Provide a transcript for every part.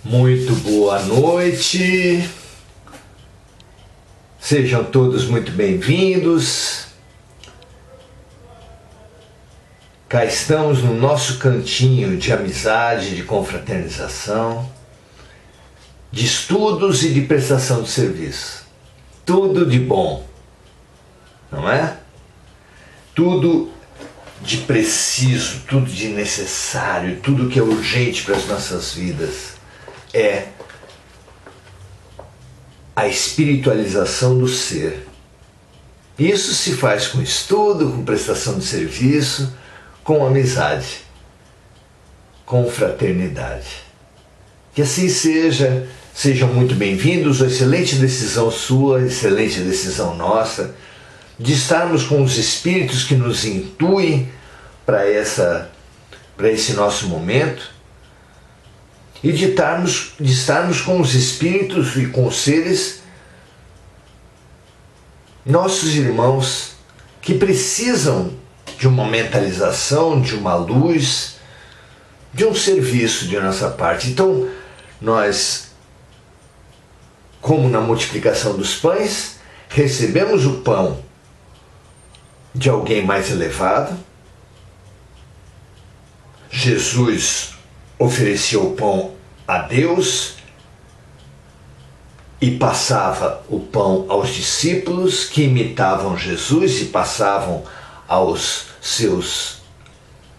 Muito boa noite, sejam todos muito bem-vindos. Cá estamos no nosso cantinho de amizade, de confraternização, de estudos e de prestação de serviço. Tudo de bom, não é? Tudo de preciso, tudo de necessário, tudo que é urgente para as nossas vidas é a espiritualização do ser. Isso se faz com estudo, com prestação de serviço, com amizade, com fraternidade. Que assim seja, sejam muito bem-vindos. Uma excelente decisão sua, excelente decisão nossa, de estarmos com os espíritos que nos intuem para esse nosso momento, e de estarmos com os espíritos e com os seres, nossos irmãos, que precisam de uma mentalização, de uma luz, de um serviço de nossa parte. Então, nós, como na multiplicação dos pães, recebemos o pão de alguém mais elevado. Jesus oferecia o pão a Deus e passava o pão aos discípulos, que imitavam Jesus e passavam aos seus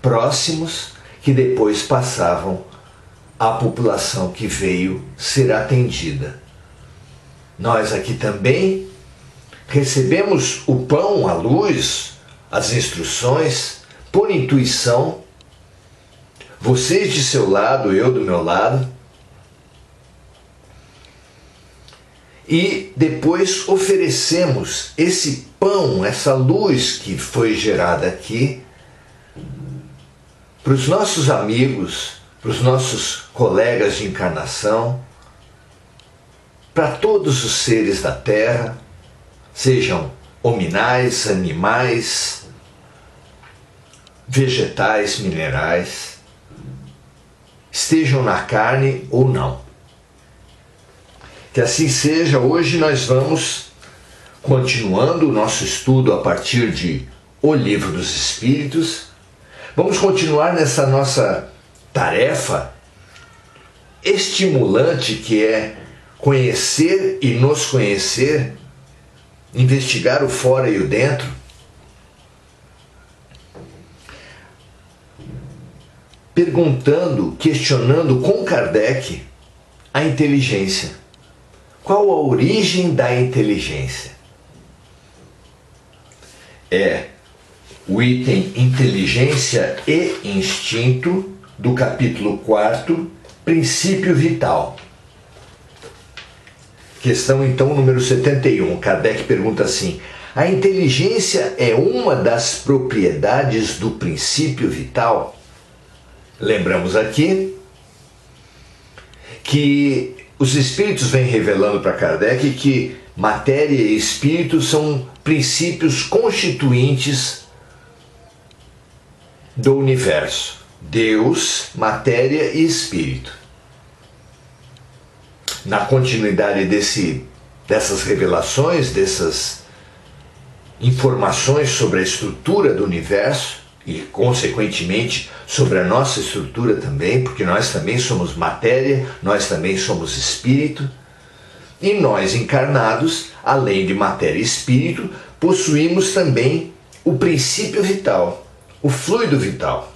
próximos, que depois passavam à população que veio ser atendida. Nós aqui também recebemos o pão, a luz, as instruções, por intuição, vocês de seu lado, eu do meu lado, e depois oferecemos esse pão, essa luz que foi gerada aqui, para os nossos amigos, para os nossos colegas de encarnação, para todos os seres da Terra, sejam hominais, animais, vegetais, minerais, estejam na carne ou não. Que assim seja. Hoje nós vamos continuando o nosso estudo a partir de O Livro dos Espíritos. Vamos continuar nessa nossa tarefa estimulante que é conhecer e nos conhecer, investigar o fora e o dentro, perguntando, questionando com Kardec a inteligência. Qual a origem da inteligência? É o item Inteligência e Instinto do capítulo 4, Princípio Vital. Questão então número 71. Kardec pergunta assim: a inteligência é uma das propriedades do princípio vital? Lembramos aqui que os espíritos vêm revelando para Kardec que matéria e espírito são princípios constituintes do universo. Deus, matéria e espírito. Na continuidade dessas revelações, dessas informações sobre a estrutura do universo, e consequentemente sobre a nossa estrutura também, porque nós também somos matéria, nós também somos espírito, e nós encarnados, além de matéria e espírito, possuímos também o princípio vital, o fluido vital.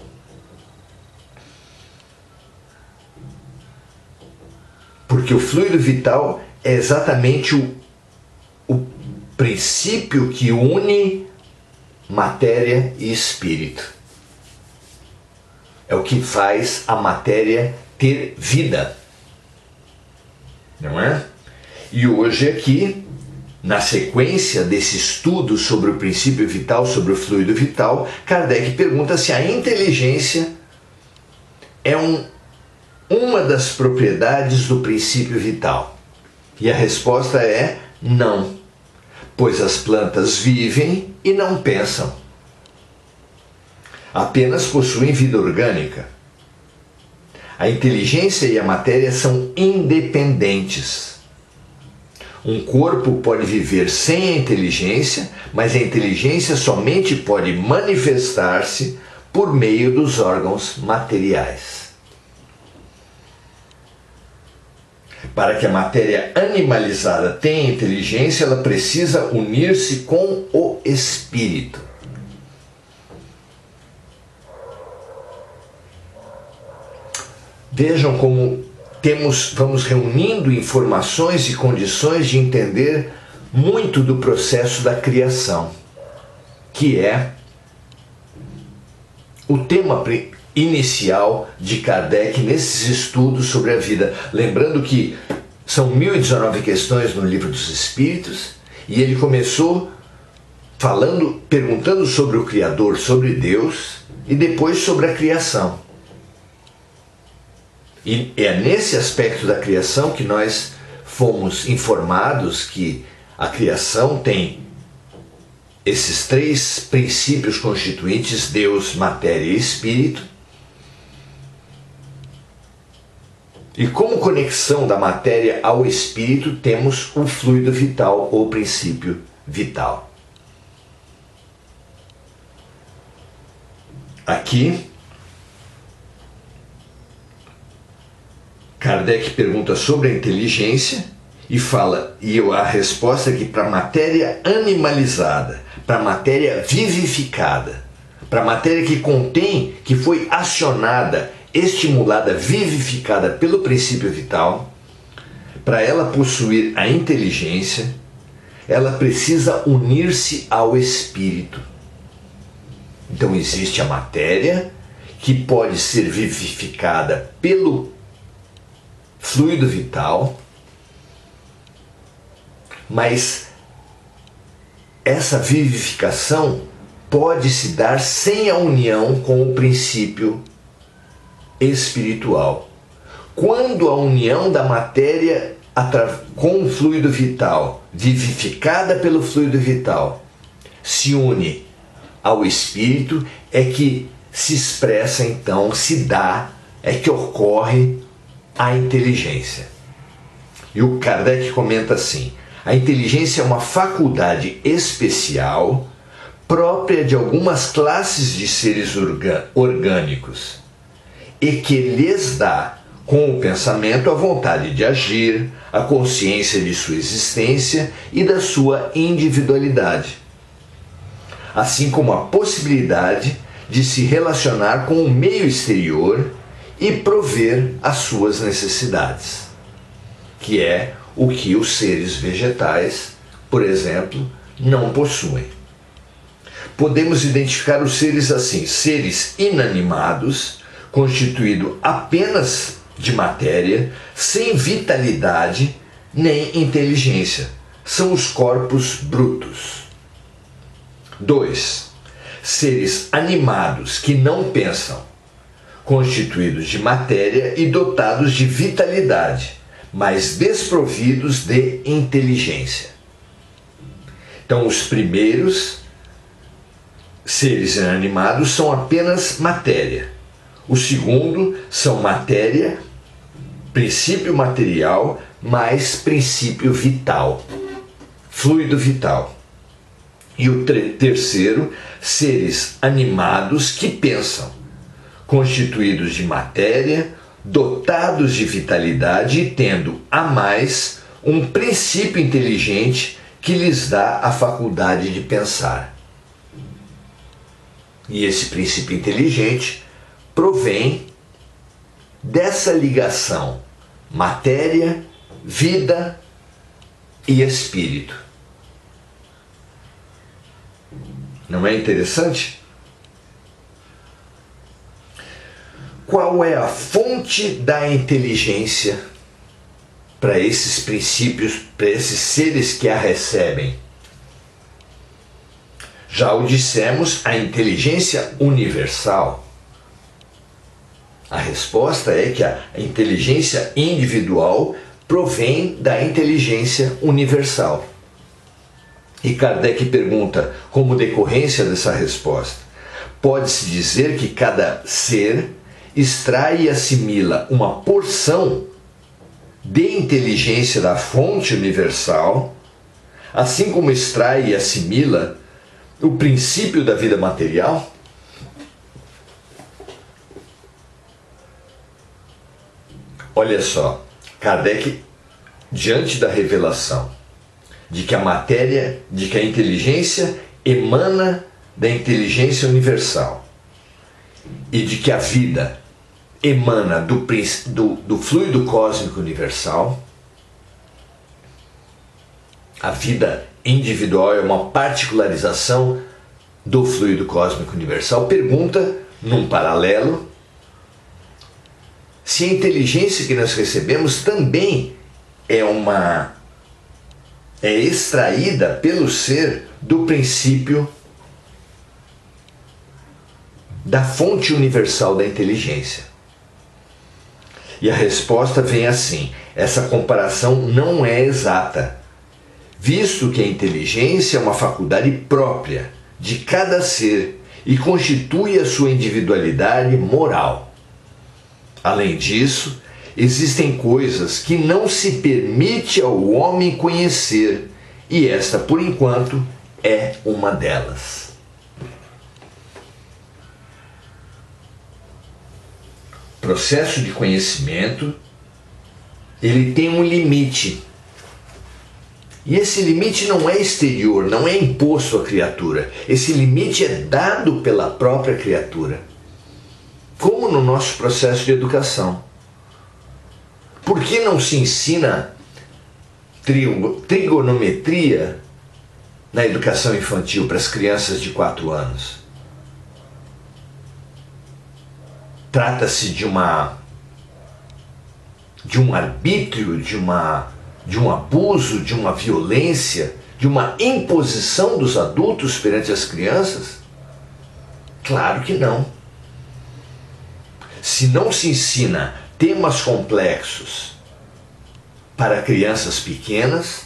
Porque o fluido vital é exatamente o princípio que une matéria e espírito. É o que faz a matéria ter vida, não é? E hoje aqui, na sequência desse estudo sobre o princípio vital, sobre o fluido vital, Kardec pergunta se a inteligência é uma das propriedades do princípio vital. E a resposta é não, pois as plantas vivem e não pensam. Apenas possuem vida orgânica. A inteligência e a matéria são independentes. Um corpo pode viver sem a inteligência, mas a inteligência somente pode manifestar-se por meio dos órgãos materiais. Para que a matéria animalizada tenha inteligência, ela precisa unir-se com o espírito. Vejam como vamos reunindo informações e condições de entender muito do processo da criação, que é o tema inicial de Kardec nesses estudos sobre a vida. Lembrando que são 1019 questões no Livro dos Espíritos, e ele começou perguntando sobre o Criador, sobre Deus, e depois sobre a criação. E é nesse aspecto da criação que nós fomos informados que a criação tem esses três princípios constituintes: Deus, matéria e espírito. E como conexão da matéria ao espírito temos o fluido vital ou princípio vital. Aqui Kardec pergunta sobre a inteligência e fala, a resposta é que para a matéria animalizada, para a matéria vivificada, para a matéria que foi acionada, estimulada, vivificada pelo princípio vital, para ela possuir a inteligência, ela precisa unir-se ao espírito. Então existe a matéria que pode ser vivificada pelo fluido vital, mas essa vivificação pode se dar sem a união com o princípio espiritual. Quando a união da matéria com o fluido vital, vivificada pelo fluido vital, se une ao espírito, é que se expressa então, é que ocorre a inteligência. E o Kardec comenta assim: a inteligência é uma faculdade especial própria de algumas classes de seres orgânicos e que lhes dá, com o pensamento, a vontade de agir, a consciência de sua existência e da sua individualidade, assim como a possibilidade de se relacionar com o meio exterior e prover as suas necessidades, que é o que os seres vegetais, por exemplo, não possuem. Podemos identificar os seres assim: seres inanimados, constituídos apenas de matéria, sem vitalidade nem inteligência. São os corpos brutos. 2. Seres animados que não pensam, constituídos de matéria e dotados de vitalidade, mas desprovidos de inteligência. Então, os primeiros seres inanimados são apenas matéria. O segundo são matéria, princípio material, mais princípio vital, fluido vital. E o terceiro, seres animados que pensam, constituídos de matéria, dotados de vitalidade e tendo a mais um princípio inteligente que lhes dá a faculdade de pensar. E esse princípio inteligente provém dessa ligação matéria, vida e espírito. Não é interessante? Qual é a fonte da inteligência para esses princípios, para esses seres que a recebem? Já o dissemos, a inteligência universal. A resposta é que a inteligência individual provém da inteligência universal. E Kardec pergunta, como decorrência dessa resposta: pode-se dizer que cada ser extrai e assimila uma porção de inteligência da fonte universal, assim como extrai e assimila o princípio da vida material? Olha só, Kardec, diante da revelação de que a matéria, de que a inteligência emana da inteligência universal e de que a vida emana do fluido cósmico universal, a vida individual é uma particularização do fluido cósmico universal, pergunta, num paralelo, se a inteligência que nós recebemos também é extraída pelo ser do princípio da fonte universal da inteligência. E a resposta vem assim: essa comparação não é exata, visto que a inteligência é uma faculdade própria de cada ser e constitui a sua individualidade moral. Além disso, existem coisas que não se permite ao homem conhecer, e esta, por enquanto, é uma delas. O processo de conhecimento, ele tem um limite. E esse limite não é exterior, não é imposto à criatura. Esse limite é dado pela própria criatura. Como no nosso processo de educação. Por que não se ensina trigonometria na educação infantil para as crianças de 4 anos? Trata-se de um arbítrio, de um abuso, de uma violência, de uma imposição dos adultos perante as crianças? Claro que não. Se não se ensina temas complexos para crianças pequenas,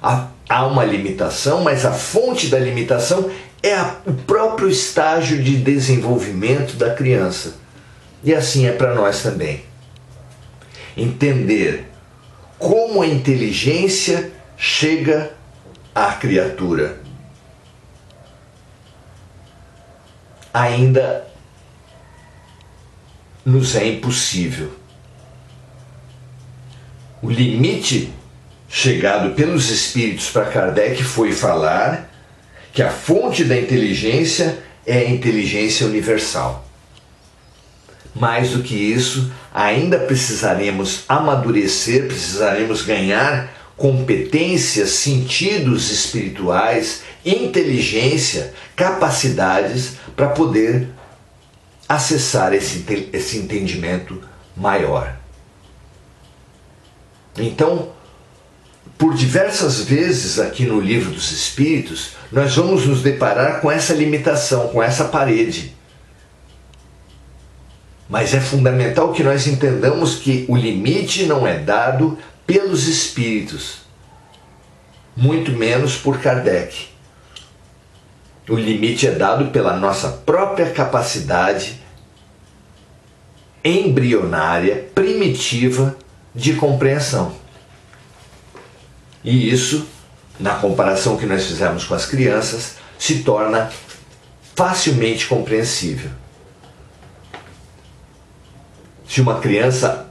há uma limitação, mas a fonte da limitação é o próprio estágio de desenvolvimento da criança. E assim é para nós também. Entender como a inteligência chega à criatura ainda nos é impossível. O limite chegado pelos espíritos para Kardec foi falar que a fonte da inteligência é a inteligência universal. Mais do que isso, ainda precisaremos amadurecer, precisaremos ganhar competências, sentidos espirituais, inteligência, capacidades para poder acessar esse entendimento maior. Então, por diversas vezes aqui no Livro dos Espíritos, nós vamos nos deparar com essa limitação, com essa parede. Mas é fundamental que nós entendamos que o limite não é dado pelos espíritos, muito menos por Kardec. O limite é dado pela nossa própria capacidade embrionária, primitiva de compreensão. E isso, na comparação que nós fizemos com as crianças, se torna facilmente compreensível. Se uma criança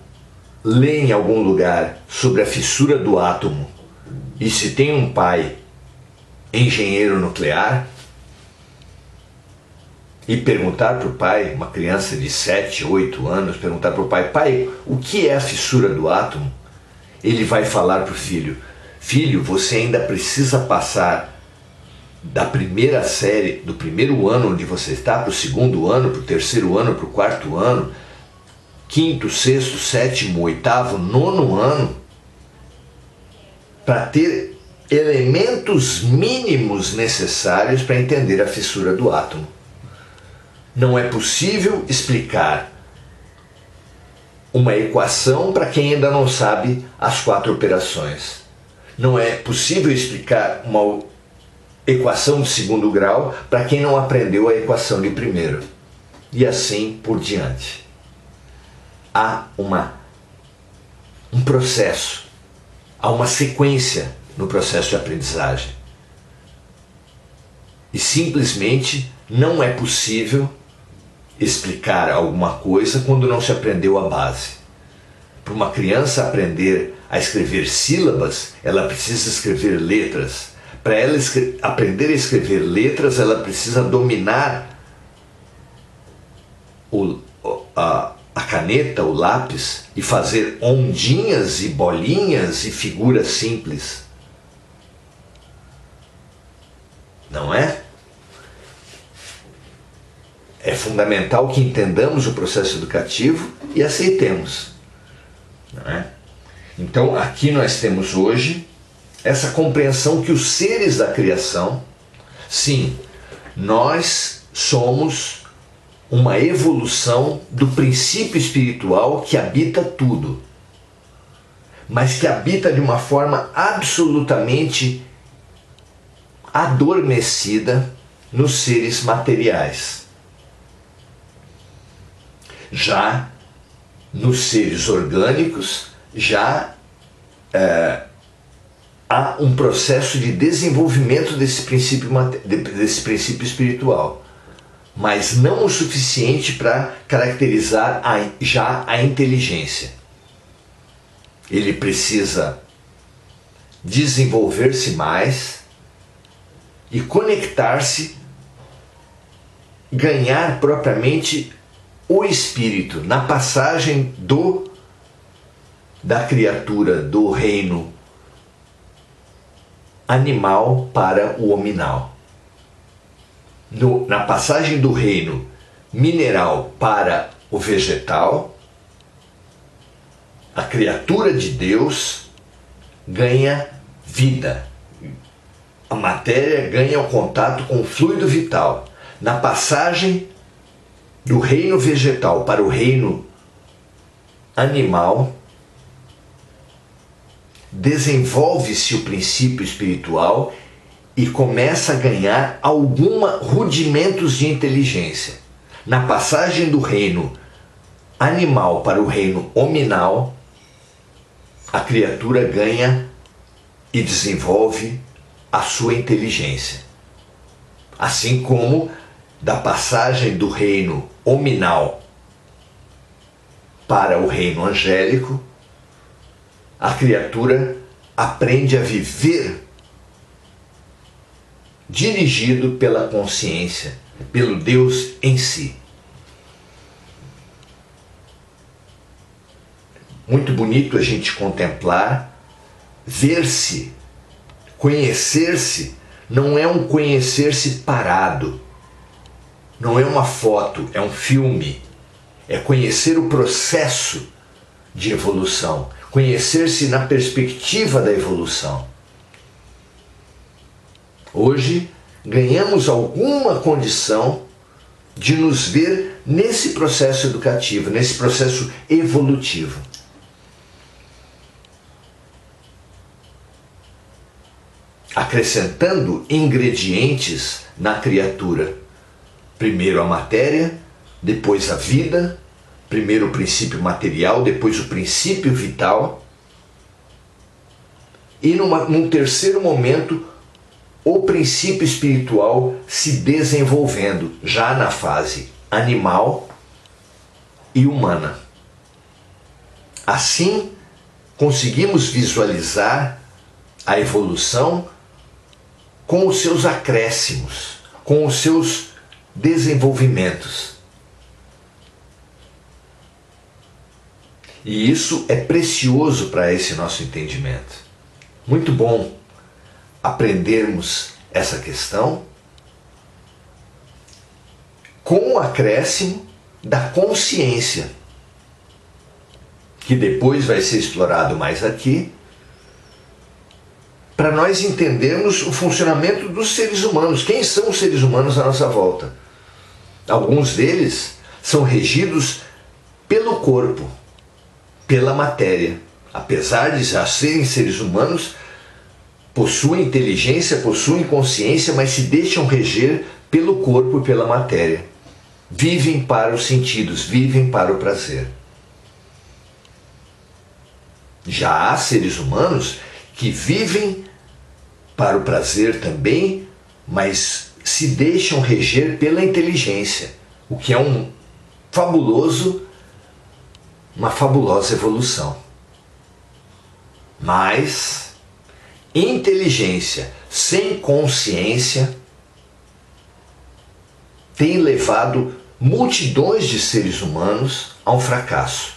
lê em algum lugar sobre a fissura do átomo e se tem um pai engenheiro nuclear e perguntar para o pai, uma criança de 7, 8 anos, perguntar para o pai: pai, o que é a fissura do átomo? Ele vai falar para o filho: filho, você ainda precisa passar da primeira série, do primeiro ano onde você está, para o segundo ano, para o terceiro ano, para o quarto ano, quinto, sexto, sétimo, oitavo, nono ano, para ter elementos mínimos necessários para entender a fissura do átomo. Não é possível explicar uma equação para quem ainda não sabe as 4 operações. Não é possível explicar uma equação de segundo grau para quem não aprendeu a equação de primeiro. E assim por diante. há um processo, há uma sequência no processo de aprendizagem. E simplesmente não é possível explicar alguma coisa quando não se aprendeu a base. Para uma criança aprender a escrever sílabas, ela precisa escrever letras. Para ela aprender a escrever letras, ela precisa dominar a caneta, o lápis, e fazer ondinhas e bolinhas e figuras simples. Não é? É fundamental que entendamos o processo educativo e aceitemos. Não é? Então, aqui nós temos hoje essa compreensão que os seres da criação, sim, nós somos uma evolução do princípio espiritual que habita tudo, mas que habita de uma forma absolutamente adormecida nos seres materiais. Já nos seres orgânicos, há um processo de desenvolvimento desse princípio espiritual, mas não o suficiente para caracterizar já a inteligência. Ele precisa desenvolver-se mais e conectar-se, ganhar propriamente o espírito na passagem da criatura do reino animal para o hominal. Na passagem do reino mineral para o vegetal, a criatura de Deus ganha vida. A matéria ganha o contato com o fluido vital. Na passagem do reino vegetal para o reino animal, desenvolve-se o princípio espiritual e começa a ganhar rudimentos de inteligência. Na passagem do reino animal para o reino hominal, a criatura ganha e desenvolve a sua inteligência. Assim como da passagem do reino hominal para o reino angélico, a criatura aprende a viver dirigido pela consciência, pelo Deus em si. Muito bonito a gente contemplar, ver-se, conhecer-se, não é um conhecer-se parado, não é uma foto, é um filme, é conhecer o processo de evolução, conhecer-se na perspectiva da evolução. Hoje, ganhamos alguma condição de nos ver nesse processo educativo, nesse processo evolutivo. Acrescentando ingredientes na criatura. Primeiro a matéria, depois a vida, primeiro o princípio material, depois o princípio vital. E num terceiro momento, o princípio espiritual se desenvolvendo, já na fase animal e humana. Assim, conseguimos visualizar a evolução com os seus acréscimos, com os seus desenvolvimentos. E isso é precioso para esse nosso entendimento. Muito bom aprendermos essa questão com o acréscimo da consciência, que depois vai ser explorado mais aqui, para nós entendermos o funcionamento dos seres humanos. Quem são os seres humanos à nossa volta? Alguns deles são regidos pelo corpo, pela matéria. Apesar de já serem seres humanos, possuem inteligência, possuem consciência, mas se deixam reger pelo corpo e pela matéria. Vivem para os sentidos, vivem para o prazer. Já há seres humanos que vivem para o prazer também, mas se deixam reger pela inteligência, o que é uma fabulosa evolução. Mas inteligência sem consciência tem levado multidões de seres humanos a um fracasso.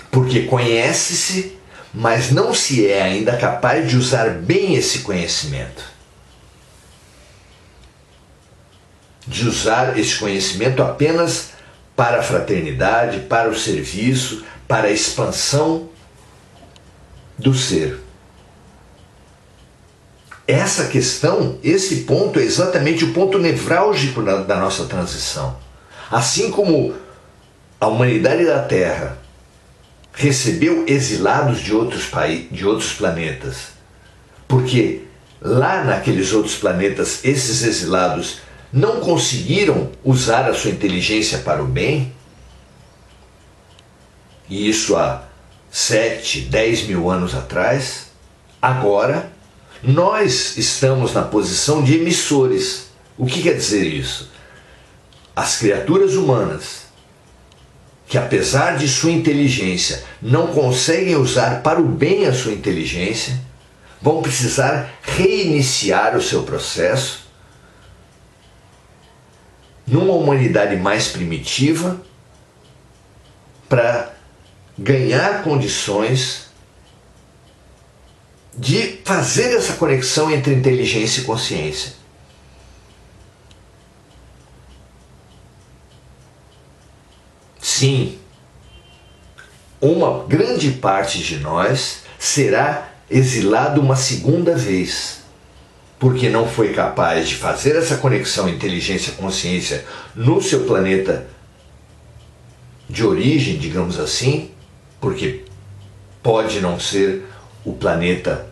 Porque conhece-se, mas não se é ainda capaz de usar bem esse conhecimento. De usar esse conhecimento apenas para a fraternidade, para o serviço, para a expansão do ser. Essa questão, esse ponto é exatamente o ponto nevrálgico da nossa transição. Assim como a humanidade da Terra recebeu exilados de outros planetas, porque lá naqueles outros planetas esses exilados não conseguiram usar a sua inteligência para o bem, e isso há 7, 10 mil anos atrás. Agora nós estamos na posição de emissores. O que quer dizer isso? As criaturas humanas, que apesar de sua inteligência não conseguem usar para o bem a sua inteligência, vão precisar reiniciar o seu processo numa humanidade mais primitiva para ganhar condições de fazer essa conexão entre inteligência e consciência. Sim, uma grande parte de nós será exilado uma segunda vez, porque não foi capaz de fazer essa conexão inteligência-consciência no seu planeta de origem, digamos assim, porque pode não ser o planeta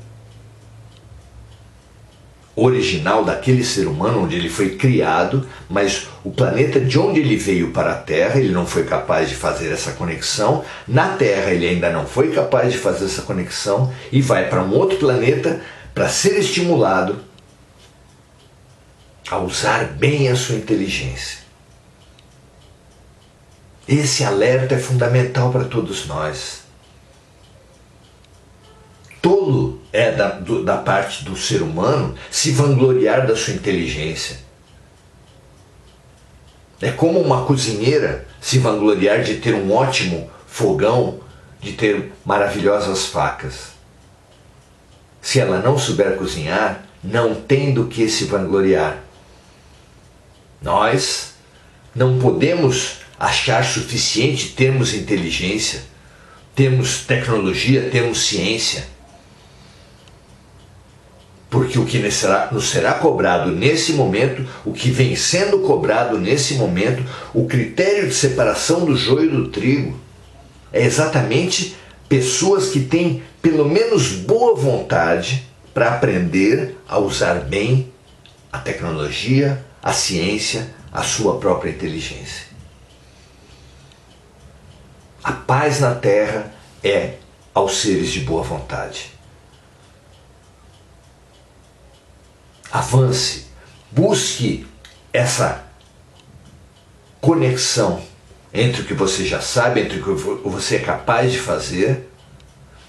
original daquele ser humano onde ele foi criado, mas o planeta de onde ele veio para a Terra, ele não foi capaz de fazer essa conexão. Na Terra ele ainda não foi capaz de fazer essa conexão e vai para um outro planeta para ser estimulado a usar bem a sua inteligência. Esse alerta é fundamental para todos nós. Tolo é da parte do ser humano se vangloriar da sua inteligência. É como uma cozinheira se vangloriar de ter um ótimo fogão, de ter maravilhosas facas. Se ela não souber cozinhar, não tem do que se vangloriar. Nós não podemos achar suficiente termos inteligência, termos tecnologia, termos ciência. Porque o que nos será cobrado nesse momento, o que vem sendo cobrado nesse momento, o critério de separação do joio do trigo, é exatamente pessoas que têm pelo menos boa vontade para aprender a usar bem a tecnologia, a ciência, a sua própria inteligência. A paz na Terra é aos seres de boa vontade. Avance, busque essa conexão entre o que você já sabe, entre o que você é capaz de fazer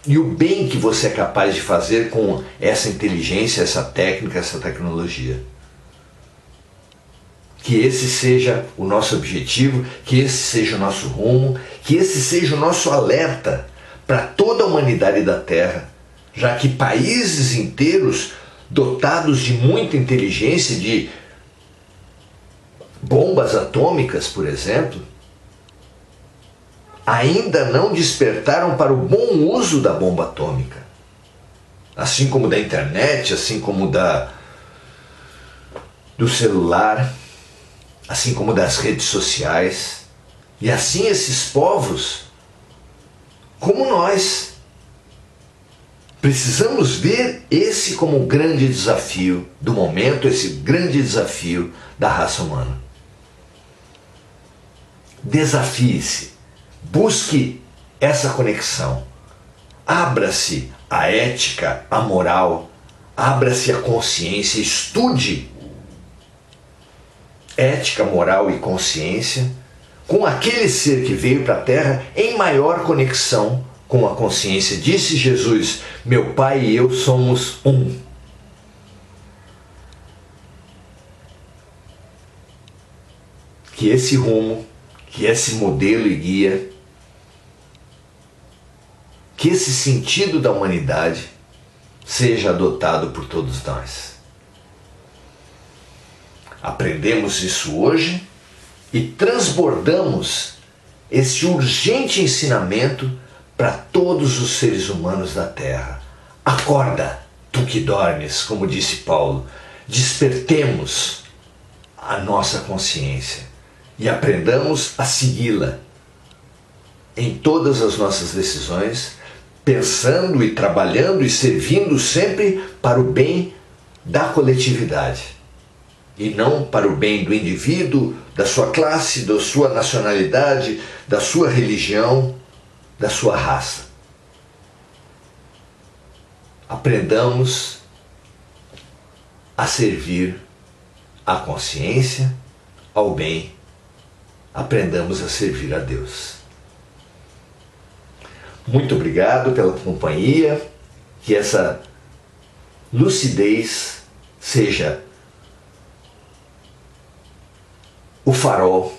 e o bem que você é capaz de fazer com essa inteligência, essa técnica, essa tecnologia. Que esse seja o nosso objetivo, que esse seja o nosso rumo, que esse seja o nosso alerta para toda a humanidade da Terra, já que países inteiros dotados de muita inteligência, de bombas atômicas, por exemplo, ainda não despertaram para o bom uso da bomba atômica. Assim como da internet, assim como do celular, assim como das redes sociais. E assim esses povos, como nós, precisamos ver esse como o grande desafio do momento, esse grande desafio da raça humana. Desafie-se, Busque essa conexão. Abra-se à ética, à moral, abra-se à consciência, estude ética, moral e consciência com aquele ser que veio para a Terra em maior conexão com a consciência. Disse Jesus: meu Pai e eu somos um. Que esse rumo, que esse modelo e guia, que esse sentido da humanidade seja adotado por todos nós. Aprendemos isso hoje e transbordamos esse urgente ensinamento para todos os seres humanos da Terra. Acorda, tu que dormes, como disse Paulo, despertemos a nossa consciência e aprendamos a segui-la em todas as nossas decisões, pensando e trabalhando e servindo sempre para o bem da coletividade e não para o bem do indivíduo, da sua classe, da sua nacionalidade, da sua religião, da sua raça. Aprendamos a servir à consciência, ao bem. Aprendamos a servir a Deus. Muito obrigado pela companhia, que essa lucidez seja o farol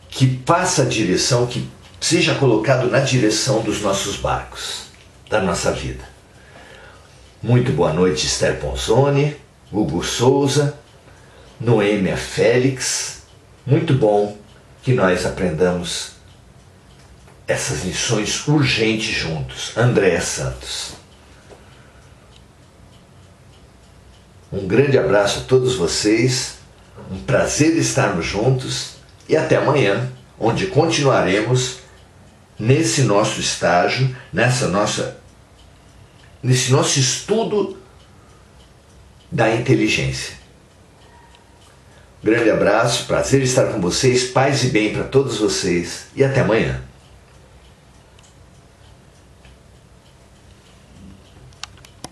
que faça a direção, que seja colocado na direção dos nossos barcos, da nossa vida. Muito boa noite, Esther Ponzoni, Hugo Souza, Noêmia Félix. Muito bom que nós aprendamos essas lições urgentes juntos. Andréa Santos. Um grande abraço a todos vocês, um prazer estarmos juntos e até amanhã, onde continuaremos nesse nosso estágio, nesse nosso estudo da inteligência. Grande abraço, prazer estar com vocês, paz e bem para todos vocês e até amanhã.